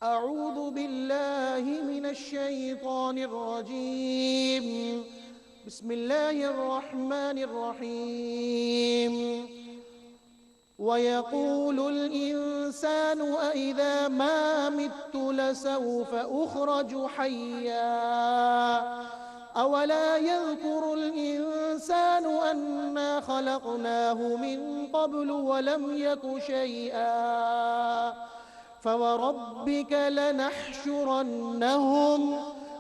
أعوذ بالله من الشيطان الرجيم بسم الله الرحمن الرحيم ويقول الإنسان أإذا ما مت لسوف أخرج حيا أولا يذكر الإنسان أنا خلقناه من قبل ولم يك شيئا فوربك لنحشرنهم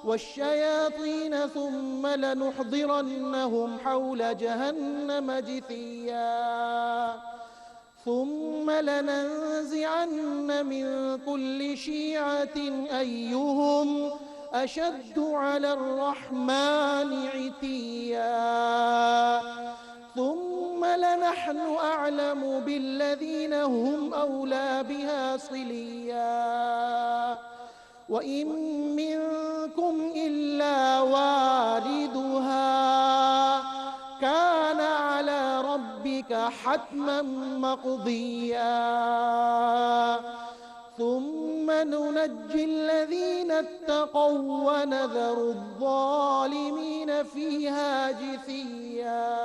والشياطين ثم لنحضرنهم حول جهنم جثيا ثم لننزعن من كل شيعة أيهم أشد على الرحمن عتيا ثم لنحن أعلم بالذين هم أولى بها صليا وإن منكم إلا واردها كان على ربك حتما مقضيا ثم ننجي الذين اتقوا ونذر الظالمين فيها جثيا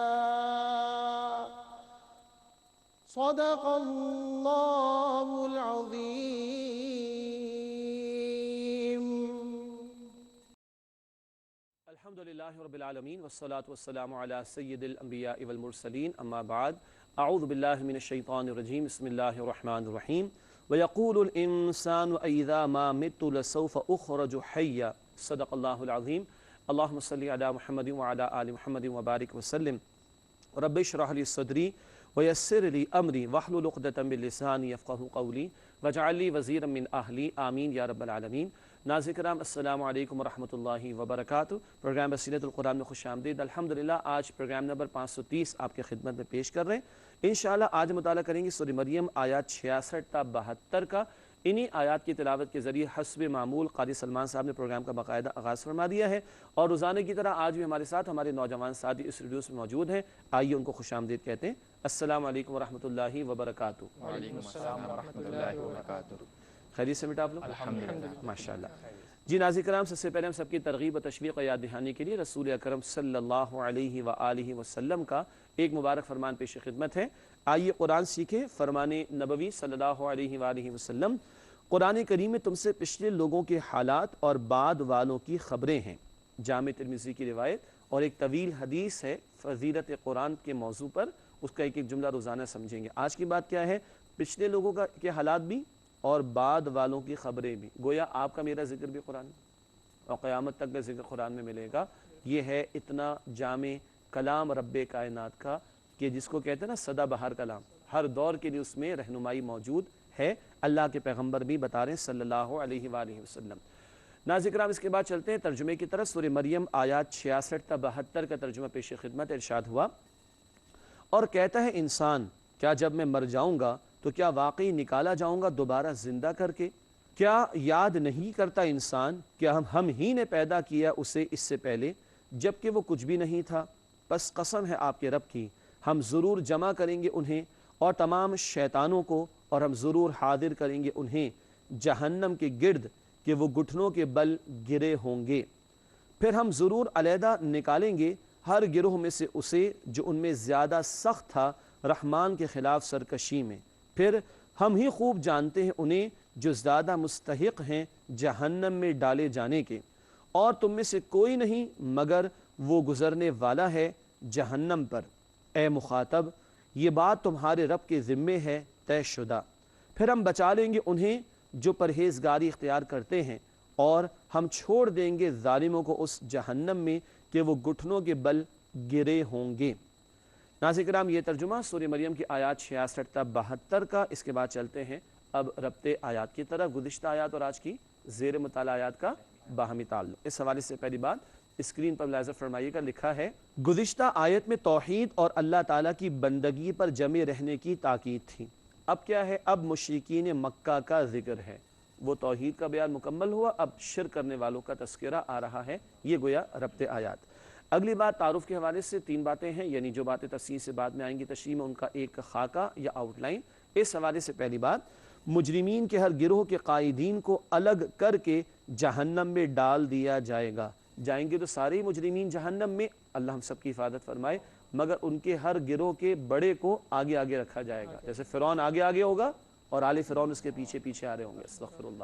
صدق الله العظيم. الحمد لله رب العالمين والصلاة والسلام على سيد الأنبياء والمرسلين أما بعد أعوذ بالله من الشيطان الرجيم بسم الله الرحمن الرحيم ويقول الإنسان أإذا ما مت لسوف أخرج حيا صدق الله العظيم اللهم صل على محمد وعلى آل محمد وبارك وسلم رب اشرح لي صدري ويسر لي أمري واحلل عقدة من لساني يفقهوا قولي واجعل لي وزيرا من أهلي آمين يا رب العالمین. ناظرین کرام السلام علیکم ورحمۃ اللہ وبرکاتہ. پروگرام بصیرت القرآن میں خوش آمدید. الحمدللہ آج پروگرام نمبر 530 آپ کے خدمت میں پیش کر رہے ہیں. انشاءاللہ آج مطالعہ کریں گے سورہ مریم آیات 66 تا 72 کا. انہی آیات کی تلاوت کے ذریعے حسب معمول قاری سلمان صاحب نے پروگرام کا باقاعدہ آغاز فرما دیا ہے اور روزانہ کی طرح آج بھی ہمارے ساتھ ہمارے نوجوان ساتھی اس ریڈیو میں موجود ہیں. آئیے ان کو خوش آمدید کہتے ہیں. السلام علیکم ورحمۃ اللہ وبرکاتہ. وعلیکم السلام ورحمۃ اللہ وبرکاتہ. خیریت سے بیٹا آپ لوگ؟ الحمدللہ ماشاءاللہ. جی ناظرین کرام سب سے پہلے ہم سب کی ترغیب و تشویق و یاد دہانی کے لیے رسول اکرم صلی اللہ علیہ وآلہ وسلم کا ایک مبارک فرمان پیش خدمت ہے. آئیے قرآن سیکھیں. فرمان نبوی صلی اللہ علیہ وآلہ وسلم قرآن کریم میں تم سے پچھلے لوگوں کے حالات اور بعد والوں کی خبریں ہیں. جامع ترمذی کی روایت اور ایک طویل حدیث ہے فضیلت قرآن کے موضوع پر. اس کا ایک ایک جملہ روزانہ سمجھیں گے. آج کی بات کیا ہے؟ پچھلے لوگوں کے حالات بھی اور بعد والوں کی خبریں بھی. گویا آپ کا میرا ذکر بھی قرآن میں اور قیامت تک کا ذکر قرآن میں ملے گا. یہ ہے اتنا جامع کلام رب کائنات کا کہ جس کو کہتے ہیں نا سدا بہار کلام. ہر دور کے لیے اس میں رہنمائی موجود ہے. اللہ کے پیغمبر بھی بتا رہے ہیں صلی اللہ علیہ وآلہ وسلم. ناظرین کرام اس کے بعد چلتے ہیں ترجمے کی طرف. سورہ مریم آیات 66 تا 72 کا ترجمہ پیش خدمت. ارشاد ہوا اور کہتا ہے انسان کیا جب میں مر جاؤں گا تو کیا واقعی نکالا جاؤں گا دوبارہ زندہ کر کے؟ کیا یاد نہیں کرتا انسان کہ ہم ہی نے پیدا کیا اسے اس سے پہلے جبکہ وہ کچھ بھی نہیں تھا؟ پس قسم ہے آپ کے رب کی ہم ضرور جمع کریں گے انہیں اور تمام شیطانوں کو اور ہم ضرور حاضر کریں گے انہیں جہنم کے گرد کہ وہ گھٹنوں کے بل گرے ہوں گے. پھر ہم ضرور علیحدہ نکالیں گے ہر گروہ میں سے اسے جو ان میں زیادہ سخت تھا رحمان کے خلاف سرکشی میں. پھر ہم ہی خوب جانتے ہیں انہیں جو زیادہ مستحق ہیں جہنم میں ڈالے جانے کے اور تم میں سے کوئی نہیں مگر وہ گزرنے والا ہے جہنم پر. اے مخاطب یہ بات تمہارے رب کے ذمے ہے طے شدہ. پھر ہم بچا لیں گے انہیں جو پرہیزگاری اختیار کرتے ہیں اور ہم چھوڑ دیں گے ظالموں کو اس جہنم میں کہ وہ گھٹنوں کے بل گرے ہوں گے. ناظرین کرام یہ ترجمہ سورہ مریم کی آیات 66 تا 72 کا. اس کے بعد چلتے ہیں اب ربط آیات کی طرف. گزشتہ آیات اور آج کی زیر مطالعہ آیات کا باہمی تعلق. اس حوالے سے پہلی بات اسکرین پر ملاحظہ فرمائیے گا. لکھا ہے گزشتہ آیت میں توحید اور اللہ تعالیٰ کی بندگی پر جمع رہنے کی تاکید تھی. اب کیا ہے؟ اب مشرکین مکہ کا ذکر ہے. وہ توحید کا بیان مکمل ہوا. اب شرک کرنے والوں کا تذکرہ آ رہا ہے. یہ گویا ربط آیات. اگلی بات تعارف کے حوالے سے 3 باتیں ہیں یعنی جو باتیں تفصیل سے بعد میں آئیں گی تشریح میں ان کا ایک خاکہ یا آؤٹ لائن. اس حوالے سے پہلی بات مجرمین کے ہر گروہ کے قائدین کو الگ کر کے جہنم میں ڈال دیا جائے گا. جائیں گے تو سارے مجرمین جہنم میں، اللہ ہم سب کی حفاظت فرمائے، مگر ان کے ہر گروہ کے بڑے کو آگے آگے رکھا جائے گا. جیسے فرعون آگے آگے ہوگا اور آل فرعون اس کے پیچھے پیچھے آ رہے ہوں گے. استغفر اللہ.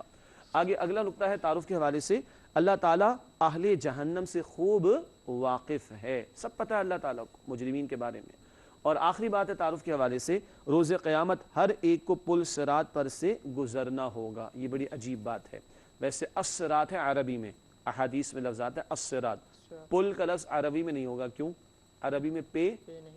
آگے اگلا نقطہ ہے تعارف کے حوالے سے، اللہ تعالیٰ اہل جہنم سے خوب واقف ہے، سب پتہ ہے اللہ تعالیٰ کو مجرمین کے بارے میں. اور آخری بات ہے تعارف کے حوالے سے، روز قیامت ہر ایک کو پل صراط پر سے گزرنا ہوگا. یہ بڑی عجیب بات ہے. ویسے الصراط ہے عربی میں، احادیث میں لفظ آتا ہے الصراط. پل کا لفظ عربی میں نہیں ہوگا، کیوں؟ عربی میں پے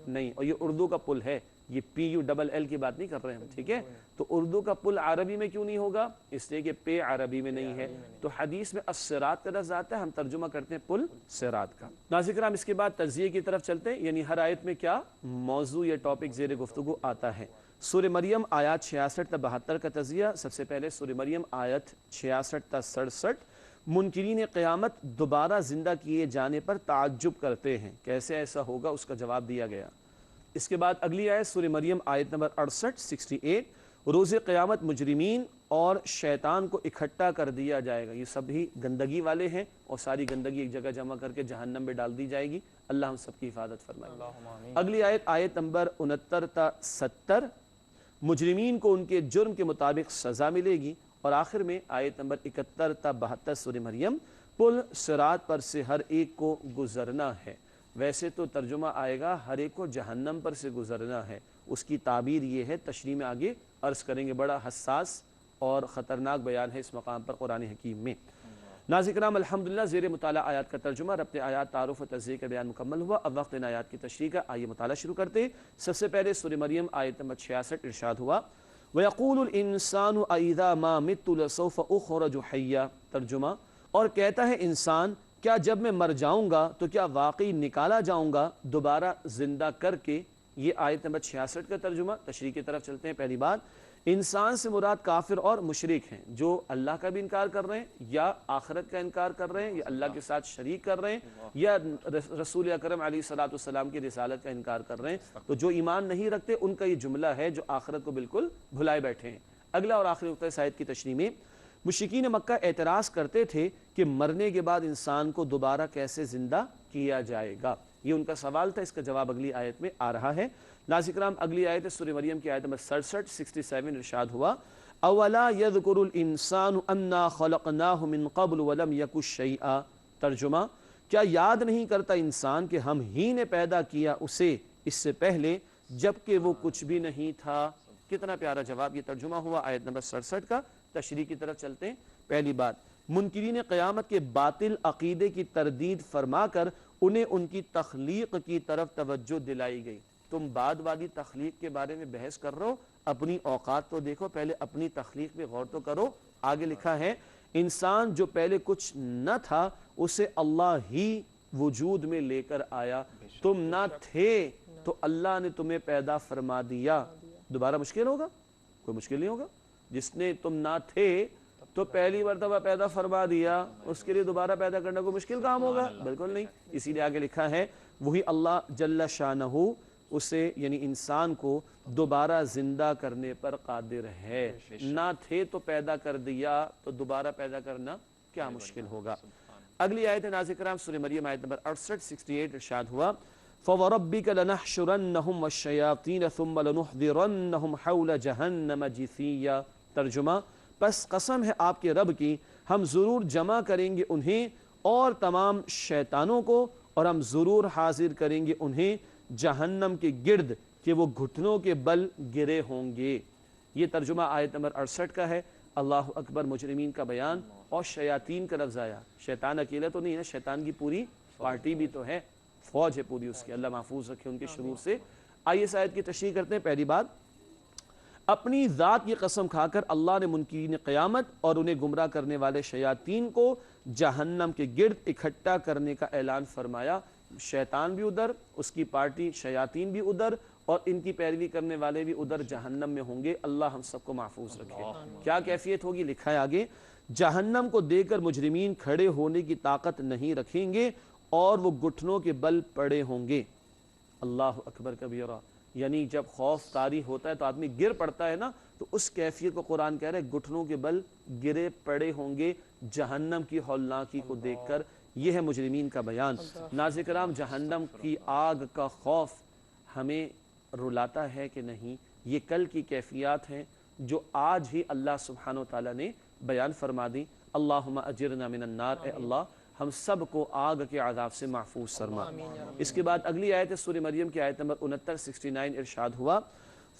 نہیں، اور یہ اردو کا پل ہے، یہ PULL کی بات نہیں کر رہے ہیں ہم، ٹھیک ہے؟ تو اردو کا پل عربی میں کیوں نہیں ہوگا؟ اس لیے کہ پے عربی میں نہیں ہے. تو حدیث میں الصراط کا لفظ آتا ہے، ہم ترجمہ کرتے ہیں پل صراط کا. ناظرین کرام، اس کے بعد تجزیے کی طرف چلتے ہیں، یعنی ہر آیت میں کیا موضوع یا ٹاپک زیر گفتگو آتا ہے. سورہ مریم آیات 66 تا 72 کا تجزیہ. سب سے پہلے سورہ مریم آیت 66 تا 67. منکرین قیامت دوبارہ زندہ کیے جانے پر تعجب کرتے ہیں، کیسے ایسا ہوگا، اس کا جواب دیا گیا. اس کے بعد اگلی آیت سورہ مریم آیت نمبر 68 روز قیامت مجرمین اور شیطان کو اکٹھا کر دیا جائے گا. یہ سبھی گندگی والے ہیں اور ساری گندگی ایک جگہ جمع کر کے جہنم میں ڈال دی جائے گی. اللہ ہم سب کی حفاظت فرمائے. اگلی آیت نمبر 69 تا 70 مجرمین کو ان کے جرم کے مطابق سزا ملے گی. اور آخر میں آیت نمبر 71 تا 72 سورہ مریم پل صراط پر سے ہر ایک کو گزرنا ہے. ویسے تو ترجمہ آئے گا ہر ایک کو جہنم پر سے گزرنا ہے، اس کی تعبیر یہ ہے، تشریح میں آگے عرض کریں گے. بڑا حساس اور خطرناک بیان ہے اس مقام پر قرآن حکیم میں. ناظرین کرام، الحمدللہ زیر مطالعہ آیات کا ترجمہ، ربط آیات، تعارف و تجزیے کا بیان مکمل ہوا. اب وقت ان آیات کی تشریح کا، آئیے مطالعہ شروع کرتے. سب سے پہلے سورہ مریم آیت نمبر 66 ارشاد ہوا وَيَقُولُ الْإِنسَانُ أَإِذَا مَا مِتُّ لَسَوْفَ أُخْرَجُ حَيًّا. ترجمہ، اور کہتا ہے انسان کیا جب میں مر جاؤں گا تو کیا واقعی نکالا جاؤں گا دوبارہ زندہ کر کے. یہ آیت نمبر 66 کا ترجمہ. تشریح کی طرف چلتے ہیں. پہلی بات، انسان سے مراد کافر اور مشرک ہیں جو اللہ کا بھی انکار کر رہے ہیں یا آخرت کا انکار کر رہے ہیں یا اللہ کے ساتھ شریک کر رہے ہیں یا رسول اکرم علیہ الصلوۃ والسلام کی رسالت کا انکار کر رہے ہیں. تو جو ایمان نہیں رکھتے ان کا یہ جملہ ہے جو آخرت کو بالکل بھلائے بیٹھے ہیں. اگلا اور آخری نقطہ اس آیت کی تشریح میں، مشرکین مکہ اعتراض کرتے تھے کہ مرنے کے بعد انسان کو دوبارہ کیسے زندہ کیا جائے گا. یہ ان کا سوال تھا، اس کا جواب اگلی آیت میں آ رہا ہے. ناظرین کرام، اگلی آیت ہے سورہ مریم کی آیت نمبر 67 ارشاد ہوا اولا یذکر الانسان انا خلقناہ من قبل ولم یک شیئا. ترجمہ، کیا یاد نہیں کرتا انسان کہ ہم ہی نے پیدا کیا اسے اس سے پہلے جبکہ وہ کچھ بھی نہیں تھا. کتنا پیارا جواب. یہ ترجمہ ہوا آیت نمبر 67 کا. تشریح کی طرف چلتے ہیں. پہلی بات، منکرین قیامت کے باطل عقیدے کی تردید فرما کر انہیں ان کی تخلیق کی طرف توجہ دلائی گئی. تم بعد والی تخلیق کے بارے میں بحث کر رہے ہو، اپنی اوقات تو دیکھو، پہلے اپنی تخلیق پہ غور تو کرو. آگے لکھا ہے انسان جو پہلے کچھ نہ تھا اسے اللہ ہی وجود میں لے کر آیا. تم نہ تھے تو اللہ نے تمہیں پیدا فرما دیا. دوبارہ مشکل ہوگا؟ کوئی مشکل نہیں ہوگا. جس نے تم نہ تھے تو پہلی مرتبہ پیدا فرما دیا، اس کے لیے دوبارہ پیدا کرنا کوئی مشکل کام ہوگا؟ بالکل نہیں. اسی لیے آگے لکھا ہے وہی اللہ جل شانہ اسے یعنی انسان کو دوبارہ زندہ کرنے پر قادر ہے. نہ تھے تو پیدا کر دیا، تو دوبارہ پیدا کرنا کیا مشکل ہوگا. اگلی آیت ناظرین کرام سورہ مریم آیت نمبر 68 ارشاد ہوا فَوَرَبِّكَ لَنَحْشُرَنَّهُمْ وَالشَّيَاطِينَ ثُمَّ لَنُحْضِرَنَّهُمْ حَوْلَ جَهَنَّمَ جِثِيًّا. ترجمہ، پس قسم ہے آپ کے رب کی، ہم ضرور جمع کریں گے انہیں اور تمام شیطانوں کو، اور ہم ضرور حاضر کریں گے انہیں جہنم کے گرد کہ وہ گھٹنوں کے بل گرے ہوں گے. یہ ترجمہ آیت نمبر 68 کا ہے. اللہ اکبر. مجرمین کا بیان اور شیاطین کا لفظ آیا. شیطان اکیلا تو نہیں ہے، شیطان کی پوری پارٹی بھی تو ہے، فوج ہے پوری اس کی. اللہ محفوظ رکھے ان کے شرور سے. آئیے اس آیت کی تشریح کرتے ہیں. پہلی بات، اپنی ذات کی قسم کھا کر اللہ نے منکرین قیامت اور انہیں گمراہ کرنے والے شیاطین کو جہنم کے گرد اکٹھا کرنے کا اعلان فرمایا. شیطان بھی ادھر، اس کی پارٹی شیاطین بھی ادھر، اور ان کی پیروی کرنے والے بھی ادھر جہنم میں ہوں گے. اللہ ہم سب کو محفوظ رکھے. کیا کیفیت ہوگی؟ لکھا ہے آگے جہنم کو دیکھ کر مجرمین کھڑے ہونے کی طاقت نہیں رکھیں گے اور وہ گھٹنوں کے بل پڑے ہوں گے. اللہ اکبر کبیرہ. یعنی جب خوف طاری ہوتا ہے تو آدمی گر پڑتا ہے نا، تو اس کیفیت کو قرآن کہہ رہا ہے گھٹنوں کے بل گرے پڑے ہوں گے جہنم کی ہولناکی کو دیکھ کر. یہ ہے مجرمین کا بیان. ناظرین کرام جہنم کی آگ کا خوف ہمیں رلاتا ہے کہ نہیں؟ یہ کل کی کیفیات ہیں جو آج ہی اللہ سبحانہ وتعالی نے بیان فرما دی. اللہم اجرنا من النار، اے اللہ ہم سب کو آگ کے عذاب سے محفوظ فرما. اس کے بعد اگلی آیت ہے سورہ مریم کی آیت نمبر 69 ارشاد ہوا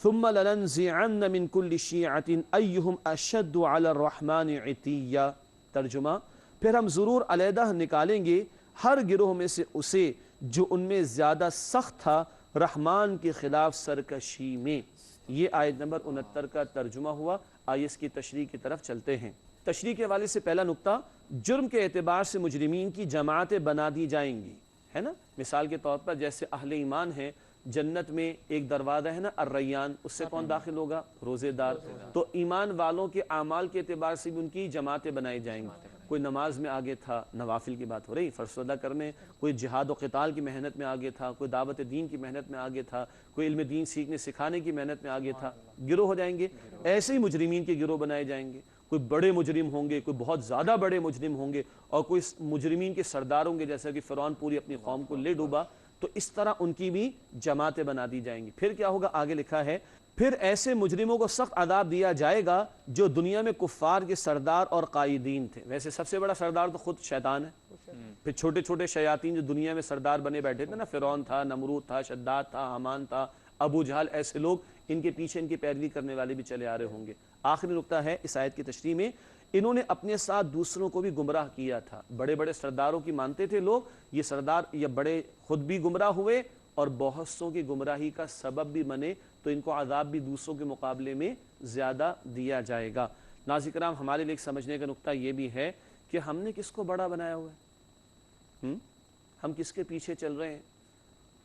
ثم لننزعن من كل شیعۃ ایہم اشد علی الرحمن عتیا. ترجمہ، پھر ہم ضرور علیحدہ نکالیں گے ہر گروہ میں سے اسے جو ان میں زیادہ سخت تھا رحمان کے خلاف سرکشی میں. یہ آیت نمبر 69 کا ترجمہ ہوا. آئیے اس کی تشریح کی طرف چلتے ہیں. تشریح کے حوالے سے پہلا نقطہ، جرم کے اعتبار سے مجرمین کی جماعتیں بنا دی جائیں گی، ہے نا. مثال کے طور پر جیسے اہل ایمان ہیں، جنت میں ایک دروازہ ہے نا الریان، اس سے کون داخل ہوگا؟ روزے دار. تو ایمان والوں کے اعمال کے اعتبار سے بھی ان کی جماعتیں بنائی جائیں گی. کوئی نماز میں آگے تھا، نوافل کی بات ہو رہی، فرض ادا کرنے. کوئی جہاد و قتال کی محنت میں آگے تھا، کوئی دعوت دین کی محنت میں آگے تھا، کوئی علم دین سیکھنے سکھانے کی محنت میں آگے تھا. گروہ ہو جائیں گے. ایسے ہی مجرمین کے گروہ بنائے جائیں گے. کوئی بڑے مجرم ہوں گے، کوئی بہت زیادہ بڑے مجرم ہوں گے، اور کوئی مجرمین کے سردار ہوں گے جیسا کہ فرعون پوری اپنی قوم کو لے ڈوبا. تو اس طرح ان کی بھی جماعتیں بنا دی جائیں گی. پھر کیا ہوگا؟ آگے لکھا ہے پھر ایسے مجرموں کو سخت عذاب دیا جائے گا جو دنیا میں کفار کے سردار اور قائدین تھے. ویسے سب سے بڑا سردار تو خود شیطان ہے. پھر چھوٹے چھوٹے شیاطین جو دنیا میں سردار بنے بیٹھے تھے نا، فرعون تھا، نمرود تھا، شداد تھا، حامان تھا، ابو جہل، ایسے لوگ ان کے پیچھے ان کی پیروی کرنے والے بھی چلے آ رہے ہوں گے. آخری نقطہ ہے اس آیت کی تشریح میں، انہوں نے اپنے ساتھ دوسروں کو بھی گمراہ کیا تھا. بڑے بڑے سرداروں کی مانتے تھے لوگ، یہ سردار یا بڑے خود بھی گمراہ ہوئے اور بہت سوں کی گمراہی کا سبب بھی بنے، تو ان کو عذاب بھی دوسروں کے مقابلے میں زیادہ دیا جائے گا. ناظرین کرام، ہمارے لیے سمجھنے کا نقطہ یہ بھی ہے کہ ہم نے کس کو بڑا بنایا ہوا ہے؟ ہم کس کے پیچھے چل رہے ہیں؟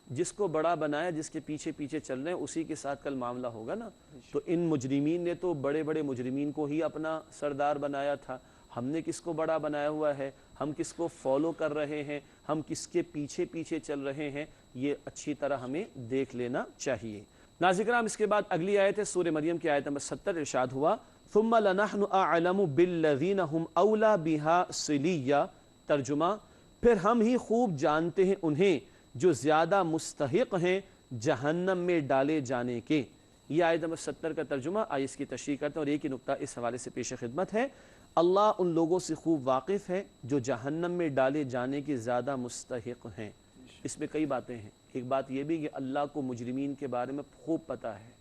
جس کو بڑا بنایا، جس کے پیچھے پیچھے چل رہے ہیں، اسی کے ساتھ کل معاملہ ہوگا نا. تو ان مجرمین نے تو بڑے بڑے مجرمین کو ہی اپنا سردار بنایا تھا. ہم نے کس کو بڑا بنایا ہوا ہے؟ ہم کس کو فالو کر رہے ہیں؟ ہم کس کے پیچھے پیچھے چل رہے ہیں؟ یہ اچھی طرح ہمیں دیکھ لینا چاہیے. ناظرین کرام، اس کے بعد اگلی آیت ہے سورہ مریم کی آیت نمبر 70 ارشاد ہوا ثم لنحن اعلم بالذین هم اولی بها صلیہ. ترجمہ، پھر ہم ہی خوب جانتے ہیں انہیں جو زیادہ مستحق ہیں جہنم میں ڈالے جانے کے. یہ آیت نمبر 70 کا ترجمہ. آئیے اس کی تشریح کرتے ہیں، اور ایک ہی نقطہ اس حوالے سے پیش خدمت ہے. اللہ ان لوگوں سے خوب واقف ہے جو جہنم میں ڈالے جانے کے زیادہ مستحق ہیں. اس میں کئی باتیں ہیں. ایک بات یہ بھی کہ اللہ کو مجرمین کے بارے میں خوب پتہ ہے.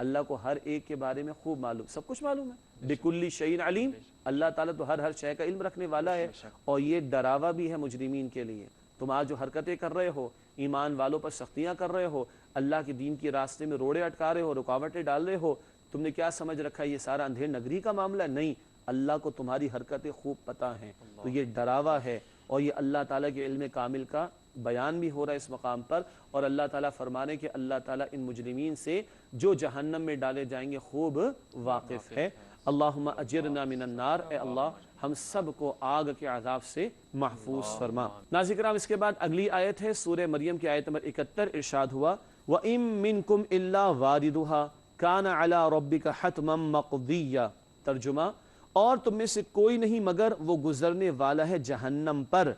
اللہ کو ہر ایک کے بارے میں خوب معلوم، سب کچھ معلوم ہے. بکل شیء علیم. اللہ تعالیٰ تو ہر شے کا علم رکھنے والا ہے. اور یہ ڈراوا بھی ہے مجرمین کے لیے. تم آج جو حرکتیں کر رہے ہو، ایمان والوں پر سختیاں کر رہے ہو، اللہ کے دین کے راستے میں روڑے اٹکا رہے ہو، رکاوٹیں ڈال رہے ہو، تم نے کیا سمجھ رکھا ہے یہ سارا اندھیر نگری کا معاملہ؟ نہیں، اللہ کو تمہاری حرکتیں خوب پتہ ہیں. تو یہ ڈراوا ہے، اور یہ اللہ تعالیٰ کے علم کامل کا بیان بھی ہو رہا ہے اس مقام پر. اور اللہ تعالیٰ فرمانے کہ اللہ تعالیٰ ان مجرمین سے جو جہنم میں ڈالے جائیں گے خوب واقف ہے. اللہم اجرنا من النار. اے اللہ ہم سب کو آگ کے عذاب سے محفوظ فرما. ناظرین کرام، اس کے بعد اگلی آیت ہے سورہ مریم کی آیت نمبر 71 ارشاد ہوا وَإِن مِّنكُمْ إِلَّا وَارِدُهَا كَانَ عَلَى رَبِّكَ حَتْمًا مَّقْضِيًّا. ترجمہ، اور تم میں سے کوئی نہیں مگر وہ گزرنے والا ہے جہنم پر.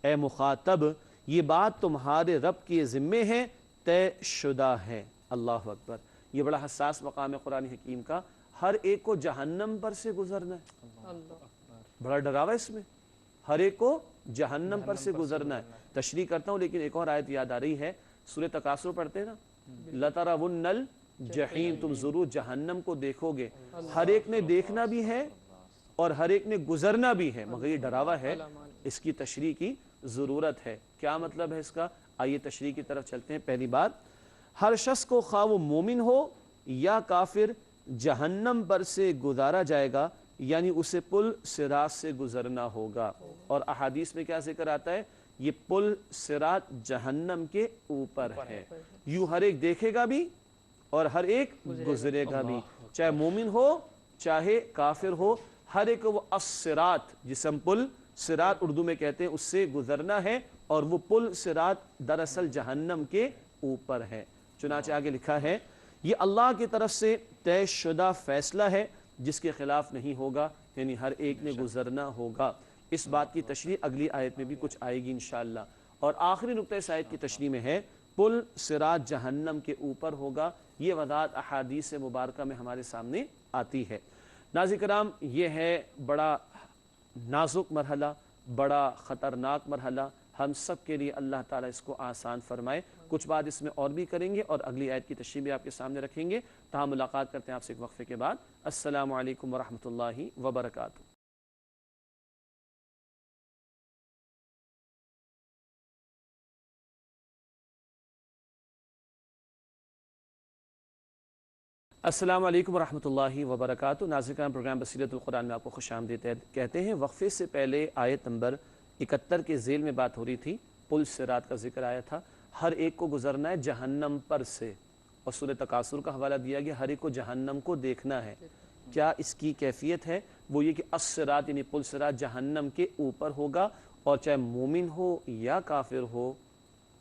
اے مخاطب، یہ بات تمہارے رب کے ذمے ہے، طے شدہ ہے. اللہ اکبر. یہ بڑا حساس مقام ہے قرآن حکیم کا. ہر ایک کو جہنم پر سے گزرنا ہے. بڑا ڈراوا اس میں. ہر ایک کو جہنم پر سے گزرنا ہے. تشریح کرتا ہوں، لیکن ایک اور آیت یاد آ رہی ہے. سورہ تکاثر پڑھتے ہیں نا، لَتَرَوُنَّ الْجَحِيمَ. تم ضرور جہنم کو دیکھو گے. ہر ایک نے دیکھنا بھی ہے اور ہر ایک نے گزرنا بھی ہے، مگر یہ ڈراوا ہے. اس کی تشریح کی ضرورت ہے. کیا مطلب ہے اس کا؟ آئیے تشریح کی طرف چلتے ہیں. پہلی بات، ہر شخص کو خواہ وہ مومن ہو یا کافر جہنم پر سے گزارا جائے گا، یعنی اسے پل صراط سے گزرنا ہوگا. اور احادیث میں کیا ذکر آتا ہے؟ یہ پل صراط جہنم کے اوپر ہے. یوں ہر ایک دیکھے گا بھی اور ہر ایک گزرے گا بھی، چاہے مومن ہو چاہے کافر ہو. ہر ایک وہ الصراط، جسے ہم پل صراط اردو میں کہتے ہیں، اس سے گزرنا ہے. اور وہ پل صراط دراصل جہنم کے اوپر ہے. چنانچہ آگے لکھا ہے یہ اللہ کی طرف سے طے شدہ فیصلہ ہے جس کے خلاف نہیں ہوگا، یعنی ہر ایک نے گزرنا ہوگا۔ اس بات کی تشریح اگلی آیت میں بھی کچھ آئے گی انشاءاللہ۔ اور آخری نقطہ اس آیت کی تشریح میں ہے پل صراط جہنم کے اوپر ہوگا، یہ وضاحت احادیث مبارکہ میں ہمارے سامنے آتی ہے۔ ناظرین کرام، یہ ہے بڑا نازک مرحلہ، بڑا خطرناک مرحلہ، ہم سب کے لیے اللہ تعالیٰ اس کو آسان فرمائے۔ کچھ بات اس میں اور بھی کریں گے اور اگلی آیت کی تشریح بھی آپ کے سامنے رکھیں گے۔ تاہم ملاقات کرتے ہیں آپ سے ایک وقفے کے بعد۔ السلام علیکم ورحمۃ اللہ وبرکاتہ۔ السلام علیکم ورحمۃ اللہ وبرکاتہ۔ ناظرین کرام، پروگرام بصیرت القرآن میں آپ کو خوش آمدید کہتے ہیں۔ وقفے سے پہلے آیت نمبر 71 کے ذیل میں بات ہو رہی تھی، پل صراط کا ذکر آیا تھا۔ ہر ایک کو گزرنا ہے جہنم پر سے، اور سورہ تکاثر کا حوالہ دیا گیا، ہر ایک کو جہنم کو دیکھنا ہے۔ کیا اس کی کیفیت ہے؟ وہ یہ کہ الصراط یعنی پل صراط جہنم کے اوپر ہوگا، اور چاہے مومن ہو یا کافر ہو،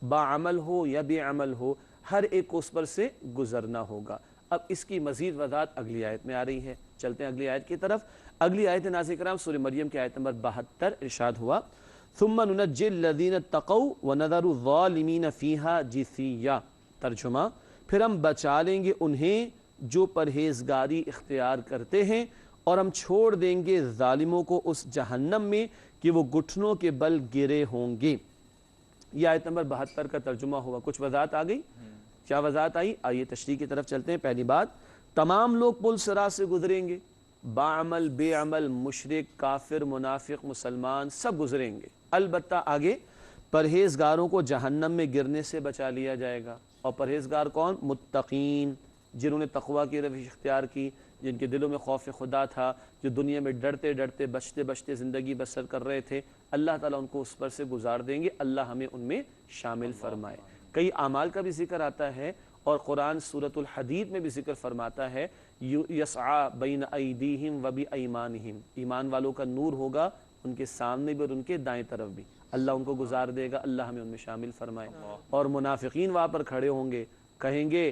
باعمل ہو یا بے عمل ہو، ہر ایک کو اس پر سے گزرنا ہوگا۔ اب اس کی مزید وضاحت اگلی آیت میں آ رہی ہے۔ چلتے ہیں اگلی آیت کی طرف۔ اگلی آیت ناظرین کرام سورہ مریم کی آیت نمبر 72، ارشاد ہوا ثم ننجی الذین اتقوا ونذر الظالمین فیہا جثیا۔ ترجمہ، پھر ہم بچا لیں گے انہیں جو پرہیزگاری اختیار کرتے ہیں، اور ہم چھوڑ دیں گے ظالموں کو اس جہنم میں کہ وہ گھٹنوں کے بل گرے ہوں گے۔ یہ آیت نمبر 72 کا ترجمہ ہوا۔ کچھ وضاحت آ گئی؟ کیا وضاحت آئی؟ آئیے تشریح کی طرف چلتے ہیں۔ پہلی بات، تمام لوگ پل صراط سے گزریں گے، باعمل بے عمل، مشرک، کافر، منافق، مسلمان، سب گزریں گے۔ البتہ آگے پرہیزگاروں کو جہنم میں گرنے سے بچا لیا جائے گا۔ اور پرہیزگار کون؟ متقین، جنہوں نے تقوی کی روش اختیار کی، جن کے دلوں میں خوف خدا تھا، جو دنیا میں ڈرتے ڈرتے بچتے بچتے زندگی بسر کر رہے تھے، اللہ تعالیٰ ان کو اس پر سے گزار دیں گے۔ اللہ ہمیں ان میں شامل فرمائے۔ کئی اعمال کا بھی ذکر آتا ہے، اور قرآن سورۃ الحدید میں بھی ذکر فرماتا ہے یسعیٰ بین ایدیہم و بایمانہم، ایمان والوں کا نور ہوگا ان کے سامنے بھی اور ان کے دائیں طرف بھی، اللہ ان کو گزار دے گا، اللہ ہمیں ان میں شامل فرمائے۔ اور منافقین وہاں پر کھڑے ہوں گے، کہیں گے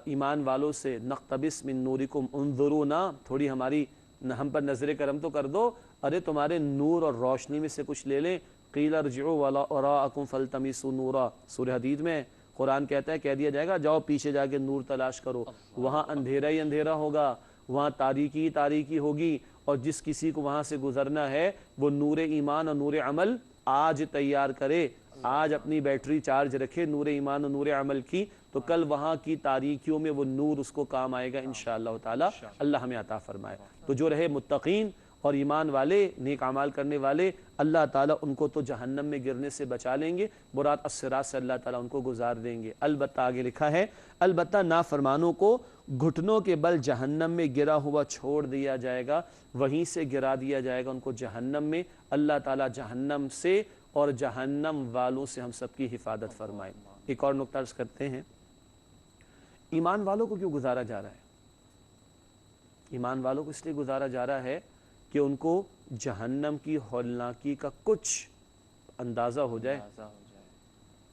ایمان والوں سے نقتبس من نورکم انظرونا، تھوڑی ہم پر نظر کرم تو کر دو، ارے تمہارے نور اور روشنی میں سے کچھ لے لیں۔ قیل ارجعوا وراءکم فالتمسوا نورا، سورہ حدید میں قرآن کہتا ہے، کہہ دیا جائے گا جاؤ پیچھے جا کے نور تلاش کرو، وہاں اندھیرا ہی اندھیرا ہوگا، وہاں تاریکی تاریکی ہوگی، اور جس کسی کو وہاں سے گزرنا ہے وہ نور ایمان اور نور عمل آج تیار کرے، آج اپنی بیٹری چارج رکھے نور ایمان اور نور عمل کی، تو کل وہاں کی تاریکیوں میں وہ نور اس کو کام آئے گا انشاءاللہ تعالی۔ اللہ ہمیں عطا فرمائے۔ تو جو رہے متقین اور ایمان والے، نیک اعمال کرنے والے، اللہ تعالیٰ ان کو تو جہنم میں گرنے سے بچا لیں گے، برات الصراط سے اللہ تعالیٰ ان کو گزار دیں گے۔ البتہ آگے لکھا ہے، البتہ نافرمانوں کو گھٹنوں کے بل جہنم میں گرا ہوا چھوڑ دیا جائے گا، وہیں سے گرا دیا جائے گا ان کو جہنم میں۔ اللہ تعالیٰ جہنم سے اور جہنم والوں سے ہم سب کی حفاظت فرمائے۔ ایک اور نقطہ عرض کرتے ہیں، ایمان والوں کو کیوں گزارا جا رہا ہے؟ ایمان والوں کو اس لیے گزارا جا رہا ہے کہ ان کو جہنم کی ہولناکی کا کچھ اندازہ ہو جائے،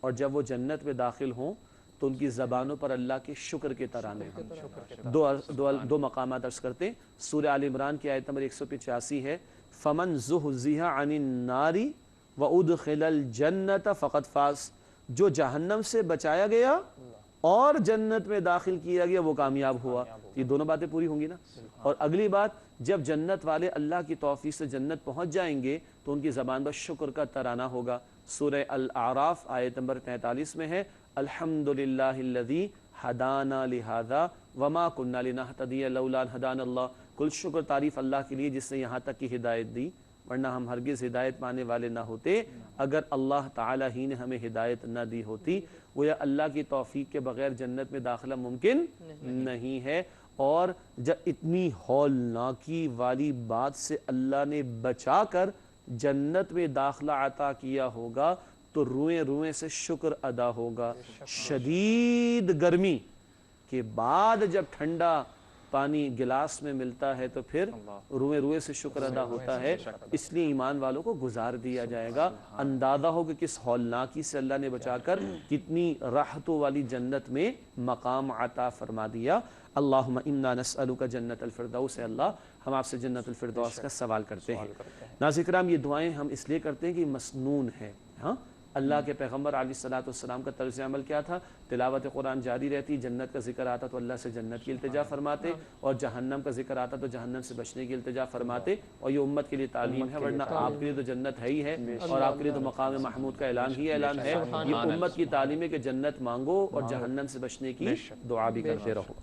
اور جب وہ جنت میں داخل ہوں تو ان کی زبانوں پر اللہ کے شکر کے ترانے ہوں۔ دو مقامات عرض کرتے ہیں۔ سورہ آل عمران کی آیت نمبر 185 ہے، فَمَنْ زُحْزِحَ عَنِ النَّارِ وَأُدْخِلَ الْجَنَّةَ فَقَدْ فَازَ، جو جہنم سے بچایا گیا اور جنت میں داخل کیا گیا وہ کامیاب ہوا۔ یہ دونوں باتیں پوری ہوں گی نا۔ اور اگلی بات، جب جنت والے اللہ کی توفیق سے جنت پہنچ جائیں گے تو ان کی زبان پر شکر کا ترانہ ہوگا۔ سورہ الاعراف آیت نمبر 43 میں ہے، الحمدللہ الذی ہدانا لہذا وما کننا لنہتدی لولا ان ہدانا اللہ، کل شکر تعریف اللہ کے لیے جس نے یہاں تک کی ہدایت دی، ورنہ ہم ہرگز ہدایت پانے والے نہ ہوتے اگر اللہ تعالیٰ ہی نے ہمیں ہدایت نہ دی ہوتی۔ گویا اللہ کی توفیق کے بغیر جنت میں داخلہ ممکن نہیں ہے۔ اور جب اتنی ہولناکی والی بات سے اللہ نے بچا کر جنت میں داخلہ عطا کیا ہوگا تو روئیں روئیں سے شکر ادا ہوگا۔ شدید گرمی کے بعد جب ٹھنڈا پانی گلاس میں ملتا ہے تو پھر روئے روئے سے شکر ادا ہوتا ہے، اس لیے ایمان والوں کو گزار دیا جائے گا۔ اندازہ ہو کہ کس ہولناکی سے اللہ نے بچا کر کتنی راحتوں والی جنت میں مقام عطا فرما دیا۔ اللہم انا نسألک جنت الفردوس، ہے اللہ ہم آپ سے جنت الفردوس کا سوال کرتے ہیں۔ ناظرین کرام، یہ دعائیں ہم اس لیے کرتے ہیں کہ مسنون ہے۔ ہاں، اللہ کے پیغمبر علیہ الصلوۃ والسلام کا طرز عمل کیا تھا؟ تلاوت قرآن جاری رہتی، جنت کا ذکر آتا تو اللہ سے جنت کی التجا فرماتے، اور جہنم کا ذکر آتا تو جہنم سے بچنے کی التجا فرماتے، اور یہ امت کے لیے تعلیم ہے، ورنہ آپ کے لیے تو جنت ہے ہی ہے، اور آپ کے لیے تو مقام محمود کا اعلان ہی اعلان ہے۔ یہ امت کی تعلیم ہے کہ جنت مانگو اور جہنم سے بچنے کی دعا بھی کرتے رہو۔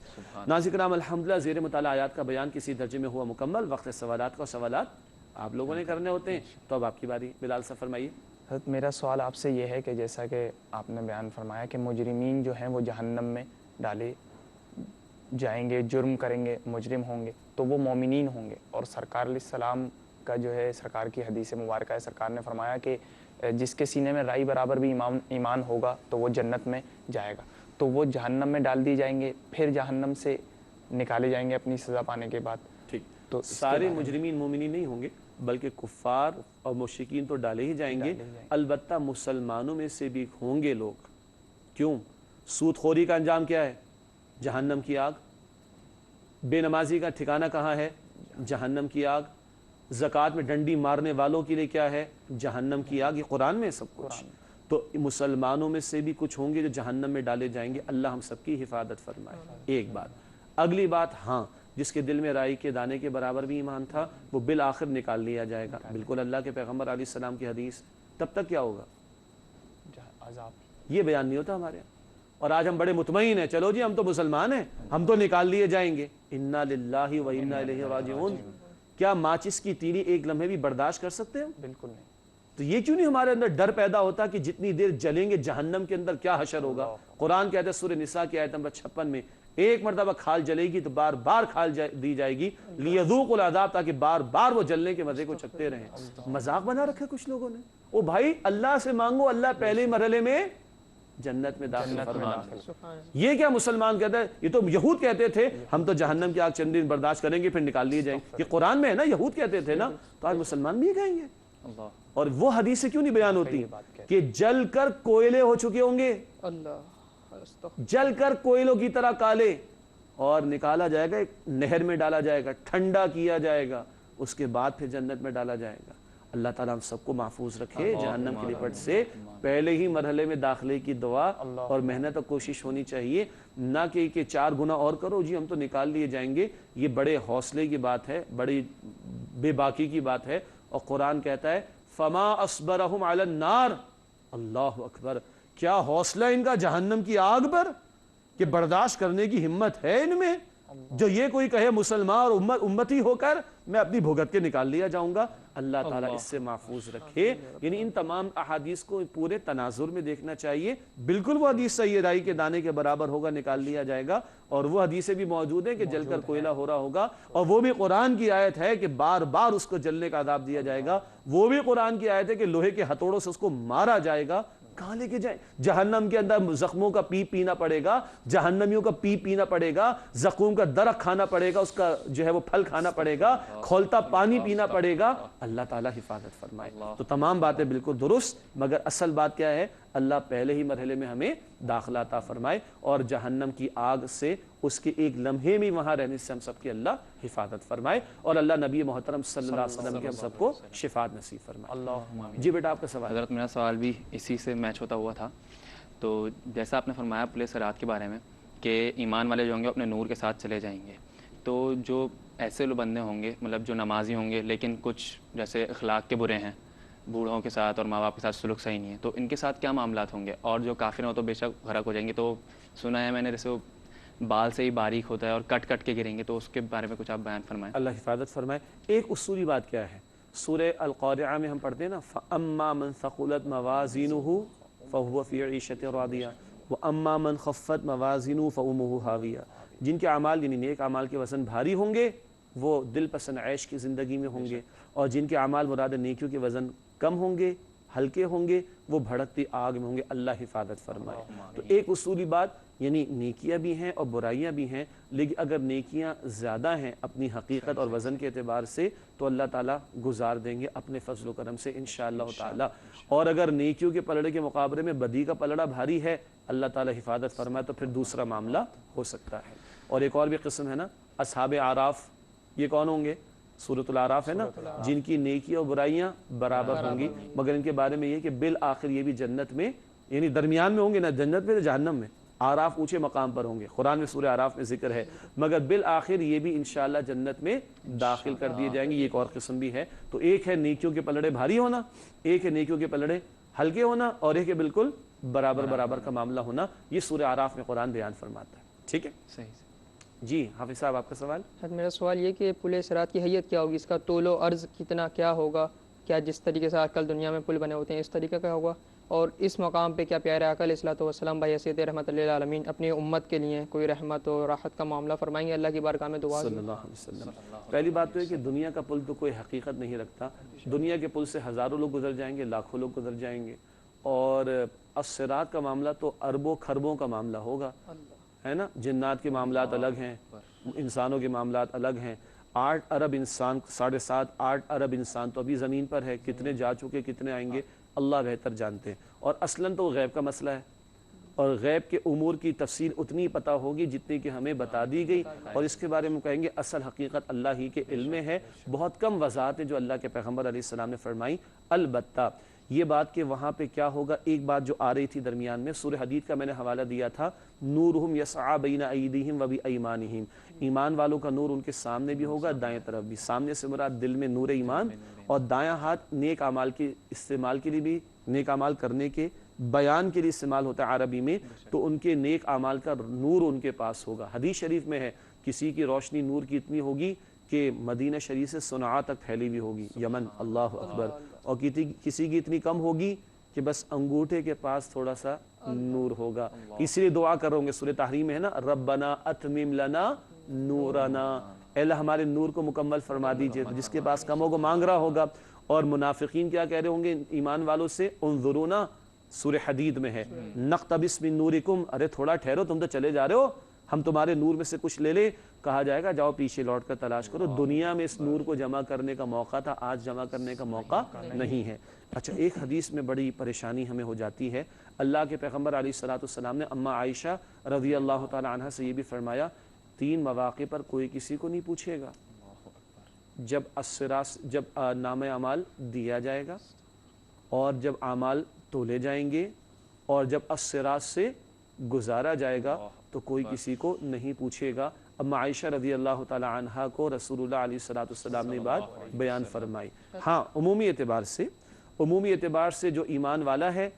ناظرین کرام، الحمدللہ زیر مطالعہ آیات کا بیان کسی درجے میں ہوا مکمل۔ وقت سوالات کا، سوالات آپ لوگوں نے کرنے ہوتے ہیں، تو اب آپ کی باری، بلال صاحب فرمائیے۔ حضرت میرا سوال آپ سے یہ ہے کہ جیسا کہ آپ نے بیان فرمایا کہ مجرمین جو ہیں وہ جہنم میں ڈالے جائیں گے، جرم کریں گے، مجرم ہوں گے، تو وہ مومنین ہوں گے، اور سرکار علیہ السلام کا جو ہے، سرکار کی حدیث مبارکہ ہے، سرکار نے فرمایا کہ جس کے سینے میں رائی برابر بھی ایمان ہوگا تو وہ جنت میں جائے گا، تو وہ جہنم میں ڈال دی جائیں گے، پھر جہنم سے نکالے جائیں گے اپنی سزا پانے کے بعد۔ ٹھیک، تو سارے مجرمین مومنین نہیں ہوں گے، بلکہ کفار اور مشرکین تو ڈالے ہی جائیں گے، البتہ مسلمانوں میں سے بھی ہوں گے لوگ۔ کیوں؟ سود خوری کا انجام کیا ہے؟ جہنم کی آگ۔ بے نمازی کا ٹھکانہ کہاں ہے؟ جہنم کی آگ۔ زکوٰۃ میں ڈنڈی مارنے والوں کے لیے کیا ہے؟ جہنم کی آگ۔ یہ قرآن میں ہے سب کچھ۔ تو مسلمانوں میں سے بھی کچھ ہوں گے جو جہنم میں ڈالے جائیں گے، اللہ ہم سب کی حفاظت فرمائے۔ ایک بات۔ اگلی بات، ہاں، جس کے دل میں رائی کے دانے کے برابر بھی ایمان تھا وہ بالآخر نکال لیا جائے گا، بالکل اللہ کے پیغمبر علیہ السلام کی حدیث۔ تب تک کیا ہوگا؟ عذاب۔ یہ بیان نہیں ہوتا ہمارے یہاں، اور آج ہم بڑے مطمئن ہیں، چلو جی ہم تو مسلمان ہیں، ہم تو نکال لیے جائیں گے۔ انا للہ و انا الیہ راجعون۔ کیا ماچس کی تیلی ایک لمحے بھی برداشت کر سکتے ہیں؟ بالکل نہیں۔ تو یہ کیوں نہیں ہمارے اندر ڈر پیدا ہوتا کہ جتنی دیر جلیں گے جہنم کے اندر کیا حشر ہوگا؟ قرآن کہتا ہے سورہ نساء کی آیت نمبر 56 میں، ایک مرتبہ کھال جلے گی تو بار بار کھال دی جائے گی، لیذوقوا العذاب، تاکہ بار بار وہ جلنے کے مزے کو چکھتے رہیں۔ مذاق بنا رکھا کچھ لوگوں نے۔ او بھائی، اللہ سے مانگو، اللہ پہلے مرحلے میں جنت میں داخل فرما۔ یہ کیا مسلمان کہتا ہے؟ یہ تو یہود کہتے تھے ہم تو جہنم کی آگ چند دن برداشت کریں گے پھر نکال لیے جائیں گے۔ یہ قرآن میں ہے نا، یہود کہتے تھے نا، تو آج مسلمان بھی کہیں گے۔ اور وہ حدیثیں کیوں نہیں بیان ہوتی کہ جل کر کوئلے ہو چکے ہوں گے، جل کر کوئلوں کی طرح کالے، اور نکالا جائے گا، ایک نہر میں ڈالا جائے گا، ٹھنڈا کیا جائے گا، اس کے بعد پھر جنت میں ڈالا جائے گا۔ اللہ تعالیٰ ہم سب کو محفوظ رکھے جہنم کی لپٹ سے۔ پہلے ہی مرحلے میں داخلے کی دعا اور محنت اور کوشش ہونی چاہیے، نہ کہ 4 گنا اور کرو جی ہم تو نکال لیے جائیں گے۔ یہ بڑے حوصلے کی بات ہے، بڑی بے باکی کی بات ہے، اور قرآن کہتا ہے فما اصبرہم علی النار۔ اللہ اکبر، کیا حوصلہ ان کا جہنم کی آگ پر، کہ برداشت کرنے کی ہمت ہے ان میں، جو یہ کوئی کہے مسلمان اور امتی ہو کر میں اپنی بھگت کے نکال لیا جاؤں گا۔ اللہ تعالیٰ اس سے محفوظ رکھے۔ یعنی ان تمام احادیث کو پورے تناظر میں دیکھنا چاہیے۔ بالکل وہ حدیث صحیح ہے، رائی کے دانے کے برابر ہوگا، نکال لیا جائے گا، اور وہ حدیثیں بھی موجود ہیں کہ جل کر کوئلہ ہو رہا ہوگا، اور وہ بھی قرآن کی آیت ہے کہ بار بار اس کو جلنے کا عذاب دیا جائے گا۔ وہ بھی قرآن کی آیت ہے کہ لوہے کے ہتھوڑوں سے اس کو مارا جائے گا۔ کہاں لے کے جائیں؟ جہنم کے اندر زخموں کا پینا پڑے گا، جہنمیوں کا پینا پڑے گا، زخم کا درخت کھانا پڑے گا، اس کا جو ہے وہ پھل کھانا پڑے گا، کھولتا پانی پینا پڑے گا۔ اللہ تعالیٰ حفاظت فرمائے۔ تو تمام باتیں بالکل درست، مگر اصل بات کیا ہے؟ اللہ پہلے ہی مرحلے میں ہمیں داخلہ عطا فرمائے، اور جہنم کی آگ سے اس کے ایک لمحے میں وہاں رہنے سے ہم سب کی اللہ حفاظت فرمائے، اور اللہ نبی محترم صلی اللہ علیہ وسلم کے ہم سب کو شفاعت نصیب فرمائے۔ جی بیٹا، آپ کا سوال۔ حضرت میرا سوال بھی اسی سے میچ ہوتا ہوا تھا۔ تو جیسا آپ نے فرمایا پل صراط کے بارے میں کہ ایمان والے جو ہوں گے اپنے نور کے ساتھ چلے جائیں گے، تو جو ایسے لوگ بندے ہوں گے، مطلب جو نمازی ہوں گے لیکن کچھ جیسے اخلاق کے برے ہیں، بوڑھوں کے ساتھ اور ماں باپ کے ساتھ سلوک صحیح نہیں ہے، تو ان کے ساتھ کیا معاملات ہوں گے؟ اور جو کافر ہیں وہ تو بے شک غرق ہو جائیں گے۔ تو سنا ہے میں نے جیسے وہ بال سے ہی باریک ہوتا ہے اور کٹ کٹ کے گریں گے، تو اس کے بارے میں کچھ آپ بیان فرمائیں۔ اللہ حفاظت فرمائے۔ ایک اصولی بات کیا ہے، سورہ القارعہ میں ہم پڑھتے ہیں نا، فَأَمَّا مَنْ ثَقُلَتْ مَوَازِينُهُ فَهُوَ فِي عِيشَةٍ رَاضِيَةٍ وَأَمَّا مَنْ خَفَّتْ مَوَازِينُهُ فَأُمُّهُ هَاوِيَةٌ۔ جن کے اعمال یعنی نیک اعمال کے وزن بھاری ہوں گے وہ دل پسند عیش کی زندگی میں ہوں گے، اور جن کے اعمال مراد نیکیوں کے وزن کم ہوں گے، ہلکے ہوں گے وہ بھڑکتی آگ میں ہوں گے، اللہ حفاظت فرمائے۔ تو ایک اصولی بات، یعنی نیکیاں بھی ہیں اور برائیاں بھی ہیں، لیکن اگر نیکیاں زیادہ ہیں اپنی حقیقت اور وزن کے اعتبار سے تو اللہ تعالیٰ گزار دیں گے اپنے فضل و کرم سے انشاءاللہ تعالیٰ، اور اگر نیکیوں کے پلڑے کے مقابلے میں بدی کا پلڑا بھاری ہے اللہ تعالیٰ حفاظت فرمائے تو پھر دوسرا معاملہ ہو سکتا ہے۔ اور ایک اور بھی قسم ہے نا، اصحاب اعراف، یہ کون ہوں گے؟ سورۃ الاعراف ہے نا، جن کی نیکیاں اور برائیاں برابر ہوں گی، مگر ان کے بارے میں یہ کہ بالآخر یہ بھی جنت میں، یعنی درمیان میں ہوں گے، نہ جنت میں نہ جہنم میں، اعراف اونچے مقام پر ہوں گے، قرآن میں سورہ اعراف میں ذکر ہے، مگر بالآخر یہ بھی انشاءاللہ جنت میں داخل کر دیے جائیں گے۔ یہ ایک اور قسم بھی ہے۔ تو ایک ہے نیکیوں کے پلڑے بھاری ہونا، ایک ہے نیکیوں کے پلڑے ہلکے ہونا، اور ایک ہے بالکل برابر کا معاملہ ہونا۔ یہ سورہ اعراف میں قرآن بیان فرماتا ہے۔ ٹھیک ہے، صحیح۔ جی حافظ صاحب آپ کا سوال؟ میرا سوال یہ کہ پل صراط کی حیت کیا ہوگی، اس کا طول و عرض کتنا کیا ہوگا؟ کیا جس طریقے سے آج کل دنیا میں پل بنے ہوتے ہیں اس طریقے کا ہوگا؟ اور اس مقام پہ کیا پیارے آقا علیہ الصلوۃ والسلام بحیثیت رحمت للعالمین اپنی امت کے لیے کوئی رحمت و راحت کا معاملہ فرمائیں گے؟ اللہ کی بارگاہ میں دعا صلی اللہ علیہ وسلم۔ پہلی بات تو ہے کہ دنیا کا پل تو کوئی حقیقت نہیں رکھتا، دنیا کے پل سے ہزاروں لوگ گزر جائیں گے، لاکھوں لوگ گزر جائیں گے، اور الصراط کا معاملہ تو اربوں خربوں کا معاملہ ہوگا، ہے نا۔ جنات کے معاملات الگ ہیں، انسانوں کے معاملات الگ ہیں۔ 8 ارب انسان، 7.5 8 ارب انسان تو ابھی زمین پر ہے، کتنے جا چکے کتنے آئیں گے اللہ بہتر جانتے ہیں، اور اصلاً تو غیب کا مسئلہ ہے، اور غیب کے امور کی تفصیل اتنی پتہ ہوگی جتنی کہ ہمیں بتا دی گئی، اور اس کے بارے میں کہیں گے اصل حقیقت اللہ ہی کے علم میں ہے۔ بہت کم وضاحتیں جو اللہ کے پیغمبر علیہ السلام نے فرمائی، البتہ یہ بات کہ وہاں پہ کیا ہوگا، ایک بات جو آ رہی تھی درمیان میں، سورہ حدید کا میں نے حوالہ دیا تھا، نورہم یسعی بین ایدیہم و بایمانہم، ایمان والوں کا نور ان کے سامنے بھی ہوگا، دائیں طرف بھی۔ سامنے سے مراد دل میں نور ایمان، اور دایاں ہاتھ نیک اعمال کے استعمال کے لیے بھی، نیک اعمال کرنے کے بیان کے لیے استعمال ہوتا ہے عربی میں، تو ان کے نیک اعمال کا نور ان کے پاس ہوگا۔ حدیث شریف میں ہے کسی کی روشنی نور کی اتنی ہوگی کہ مدینہ شریف سے صنعاء تک پھیلی ہوئی ہوگی، یمن، اللہ اکبر، اور کسی کی اتنی کم ہوگی کہ بس انگوٹھے کے پاس تھوڑا سا نور ہوگا۔ اس لیے دعا کر رہے ہوں گے، سورہ تحریم میں ہے نا، ربنا اتمم لنا نورنا، اے اللہ ہمارے نور کو مکمل فرما دیجئے۔ جس کے پاس کم ہوگا مانگ رہا ہوگا۔ اور منافقین کیا کہہ رہے ہوں گے ایمان والوں سے، انظرونا، سورہ حدید میں ہے، نقتبس من نورکم، ارے تھوڑا ٹھہرو، تم تو چلے جا رہے ہو، ہم تمہارے نور میں سے کچھ لے لیں۔ کہا جائے گا جاؤ پیچھے لوٹ کر تلاش کرو، دنیا میں اس نور کو جمع کرنے کا موقع تھا، آج جمع کرنے کا موقع نہیں ہے۔ اچھا، ایک حدیث میں بڑی پریشانی ہمیں ہو جاتی ہے، اللہ کے پیغمبر علیہ السلام نے اماں عائشہ رضی اللہ تعالی عنہ سے یہ بھی فرمایا، 3 مواقع پر کوئی کسی کو نہیں پوچھے گا، جب نام اعمال دیا جائے گا، اور جب اعمال تولے جائیں گے، اور جب الصراط سے گزارا جائے گا تو کوئی کسی کو نہیں پوچھے گا۔ اما عائشہ رضی اللہ تعالی عنہا کو رسول اللہ علیہ السلام نے بات بیان فرمائی۔ ہاں، عمومی اعتبار سے جو ایمان والا ہے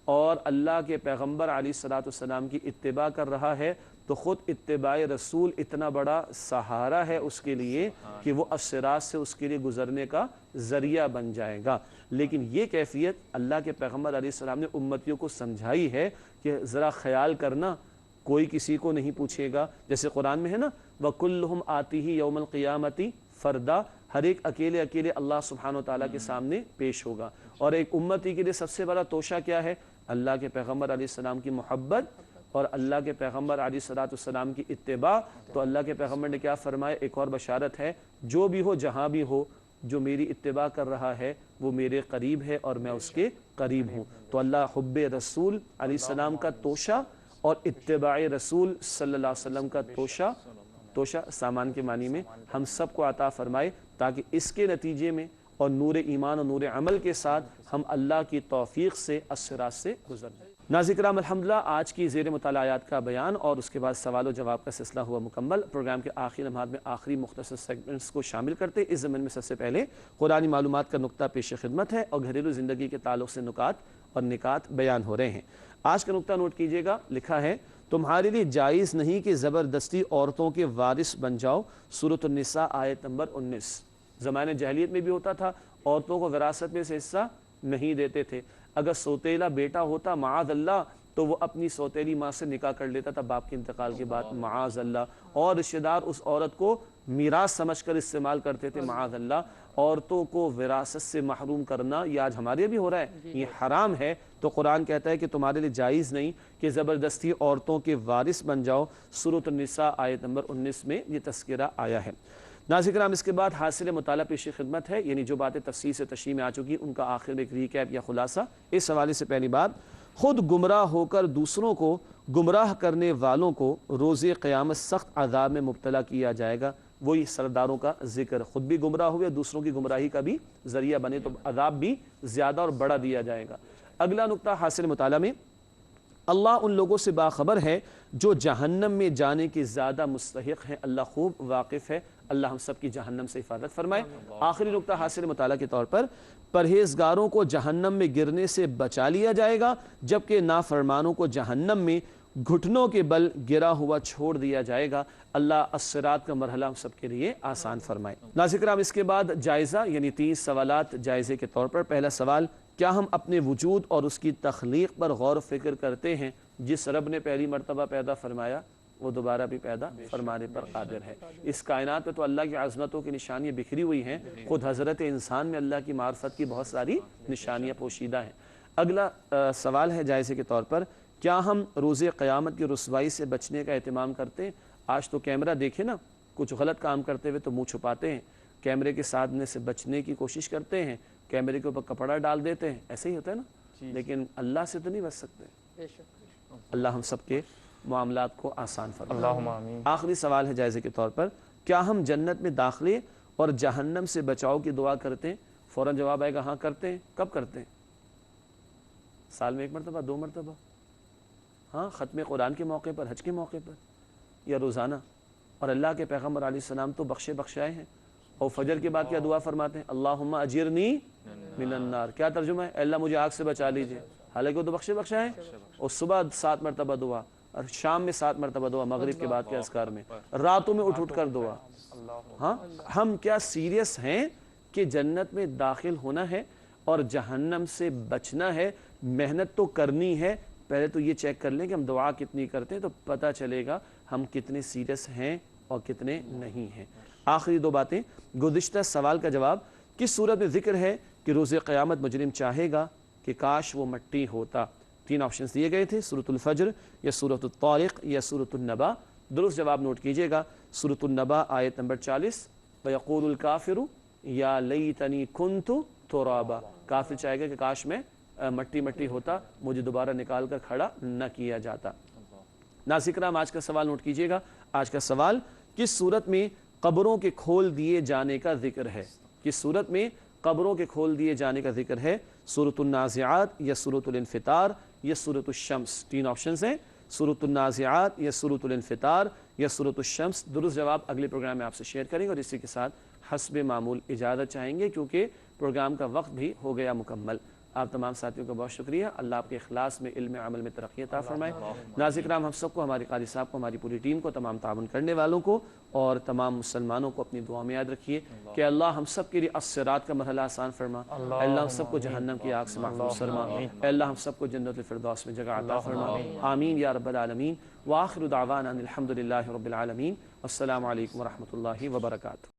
اور اللہ کے پیغمبر علیہ السلام کی اتباع کر رہا ہے تو خود اتباع رسول اتنا بڑا سہارا ہے اس کے لیے کہ وہ الصراط سے اس کے لیے گزرنے کا ذریعہ بن جائے گا۔ لیکن یہ کیفیت اللہ کے پیغمبر علیہ السلام نے امتیوں کو سمجھائی ہے کہ ذرا خیال کرنا، کوئی کسی کو نہیں پوچھے گا۔ جیسے قرآن میں ہے نا، وَكُلُّهُمْ آتِهِ يَوْمَ الْقِيَامَةِ فَرْدًا، ہر ایک اکیلے اللہ سبحانہ وتعالیٰ کے سامنے پیش ہوگا۔ اور ایک امتی کے لیے سب سے بڑا توشہ کیا ہے؟ اللہ کے پیغمبر علیہ السلام کی محبت اور اللہ کے پیغمبر علیہ السلام کی اتباع۔ تو اللہ کے پیغمبر نے کیا فرمایا؟ ایک اور بشارت ہے، جو بھی ہو جہاں بھی ہو، جو میری اتباع کر رہا ہے وہ میرے قریب ہے اور میں اس کے قریب ہوں۔ تو اللہ حب رسول علیہ السلام کا توشہ اور اتباع رسول صلی اللہ علیہ وسلم کا توشہ سامان کے معنی میں ہم سب کو عطا فرمائے، تاکہ اس کے نتیجے میں اور نور ایمان اور نور عمل کے ساتھ ہم اللہ کی توفیق سے الصراط سے گزر جائیں۔ ناظرین کرام، الحمدللہ آج کی زیر مطالعہ آیات کا بیان اور اس کے بعد سوال و جواب کا سلسلہ ہوا مکمل۔ پروگرام کے آخری لمحات میں آخری مختصر سیگمنٹس کو شامل کرتے اس ضمن میں سب سے پہلے قرآنی معلومات کا نقطہ پیش خدمت ہے اور گھریلو زندگی کے تعلق سے نکات اور نکات بیان ہو رہے ہیں۔ آج کا نقطہ نوٹ کیجئے گا، لکھا ہے، تمہارے لیے جائز نہیں کہ زبردستی عورتوں کے وارث بن جاؤ، سورۃ النساء آیت نمبر 19۔ زمانے جاہلیت میں بھی ہوتا تھا، عورتوں کو وراثت میں سے حصہ نہیں دیتے تھے۔ اگر سوتیلا بیٹا ہوتا معاذ اللہ تو وہ اپنی سوتیلی ماں سے نکاح کر لیتا تھا باپ کے انتقال کے بعد، معاذ اللہ، اور رشتہ دار اس عورت کو میراث سمجھ کر استعمال کرتے تھے معاذ اللہ. عورتوں کو وراثت سے محروم کرنا یہ آج ہمارے بھی ہو رہا ہے, یہ حرام ہے. تو قرآن کہتا ہے کہ تمہارے لیے جائز نہیں کہ زبردستی عورتوں کے وارث بن جاؤ. سورۃ النساء آیت نمبر 19 میں یہ تذکرہ آیا ہے. ناظرین کرام, اس کے بعد حاصل مطالعہ پیش خدمت ہے, یعنی جو باتیں تفصیل سے تشریح میں آ چکی ان کا آخر میں ایک ریکیپ یا خلاصہ. اس حوالے سے پہلی بات, خود گمراہ ہو کر دوسروں کو گمراہ کرنے والوں کو روز قیامت سخت عذاب میں مبتلا کیا جائے گا. وہی سرداروں کا ذکر, خود بھی گمراہ ہوئے, دوسروں کی گمراہی کا بھی ذریعہ بنے تو عذاب بھی زیادہ اور بڑا دیا جائے گا. اگلا نقطہ حاصل مطالعہ میں, اللہ ان لوگوں سے باخبر ہے جو جہنم میں جانے کے زیادہ مستحق ہیں. اللہ خوب واقف ہے, اللہ ہم سب کی جہنم سے حفاظت فرمائے. آخری نقطہ حاصل مطالعہ کے طور پر, پرہیزگاروں کو جہنم میں گرنے سے بچا لیا جائے گا جبکہ نافرمانوں کو جہنم میں گھٹنوں کے بل گرا ہوا چھوڑ دیا جائے گا. اللہ الصراط کا مرحلہ ہم سب کے لیے آسان فرمائے. ناظرین کرام, اس کے بعد جائزہ, یعنی 30 سوالات جائزے کے طور پر. پہلا سوال, کیا ہم اپنے وجود اور اس کی تخلیق پر غور و فکر کرتے ہیں؟ جس رب نے پہلی مرتبہ پیدا فرمایا وہ دوبارہ بھی پیدا فرمانے پر قادر ہے. اس کائنات پہ تو اللہ کی عظمتوں کی نشانیاں بکھری ہوئی ہیں, خود حضرت انسان میں اللہ کی معرفت کی بہت ساری نشانیاں پوشیدہ ہیں. اگلا سوال ہے جائزے کے طور پر, کیا ہم روز قیامت کی رسوائی سے بچنے کا اہتمام کرتے ہیں؟ آج تو کیمرہ دیکھے نا, کچھ غلط کام کرتے ہوئے تو منہ چھپاتے ہیں, کیمرے کے سامنے سے بچنے کی کوشش کرتے ہیں, کیمرے کے اوپر کپڑا ڈال دیتے ہیں, ایسے ہی ہوتا ہے نا. لیکن اللہ سے تو نہیں بچ سکتے. اللہ ہم سب کے معاملات کو آسان فرمائے. اللہم آمین. آخری سوال ہے جائزے کے طور پر, کیا ہم جنت میں داخلے اور جہنم سے بچاؤ کی دعا کرتے ہیں؟ فوراً جواب آئے گا ہاں کرتے ہیں. کب کرتے ہیں؟ سال میں 1 مرتبہ, 2 مرتبہ, ہاں ختم قرآن کے موقع پر, حج کے موقع پر, یا روزانہ؟ اور اللہ کے پیغمبر علیہ السلام تو بخشے بخشائے ہیں, اور فجر کے بعد کیا دعا فرماتے ہیں؟ اللہم اجرنی من النار. کیا ترجمہ ہے؟ اے اللہ مجھے آگ سے بچا لیجئے. حالانکہ وہ تو بخشے بخشائے ہیں. اور صبح 7 مرتبہ دعا, اور شام میں 7 مرتبہ دعا, مغرب کے بعد کے اذکار میں, راتوں میں اٹھ کر دعا. ہاں, ہم کیا سیریس ہیں کہ جنت میں داخل ہونا ہے اور جہنم سے بچنا ہے؟ محنت تو کرنی ہے, پہلے تو یہ چیک کر لیں کہ ہم دعا کتنی کرتے ہیں, تو پتہ چلے گا ہم کتنے سیریس ہیں اور کتنے نہیں ہیں. آخری 2 باتیں. گزشتہ سوال کا جواب, کس صورت میں ذکر ہے کہ روز قیامت مجرم چاہے گا کہ کاش وہ مٹی ہوتا؟ 3 آپشنز دیے گئے تھے, سورۃ الفجر یا سورۃ الطارق یا سورۃ النبا. درست جواب نوٹ کیجئے گا, سورۃ النبا آیت نمبر 40, وَيَقُولُ الْكَافِرُ يَا لَيْتَنِي كُنْتُ تُرَابًا. کافر چاہے گا کہ کاش میں مٹی ہوتا, مجھے دوبارہ نکال کر کھڑا نہ کیا جاتا. ناظرین کرام, آج کا سوال نوٹ کیجئے گا. آج کا سوال, کس صورت میں قبروں کے کھول دیے جانے کا ذکر ہے؟ کس صورت میں قبروں کے کھول دیے جانے کا ذکر ہے؟ سورۃ النازعات یا سورۃ الانفطار یا سورۃ الشمس. 3 آپشنز ہیں, سورۃ النازعات یا سورۃ الانفطار یا سورۃ الشمس. درست جواب اگلے پروگرام میں آپ سے شیئر کریں گے, اور اسی کے ساتھ حسب معمول اجازت چاہیں گے کیونکہ پروگرام کا وقت بھی ہو گیا مکمل. آپ تمام ساتھیوں کا بہت شکریہ. اللہ آپ کے اخلاص میں, علم عمل میں ترقی عطا فرمائے. ناظرین کرام, ہم سب کو, ہمارے قاری صاحب کو, ہماری پوری ٹیم کو, تمام تعاون کرنے والوں کو اور تمام مسلمانوں کو اپنی دعا میں یاد رکھیے کہ اللہ ہم سب کے لیے الصراط کا مرحلہ آسان فرما. اللہ ہم سب کو جہنم کی آگ سے محفوظ فرما. اللہ ہم سب کو جنت الفردوس میں جگہ عطا فرما. آمین یا رب العالمین. وآخر دعوانا ان الحمد للہ رب العالمین. السلام علیکم ورحمۃ اللہ وبرکاتہ.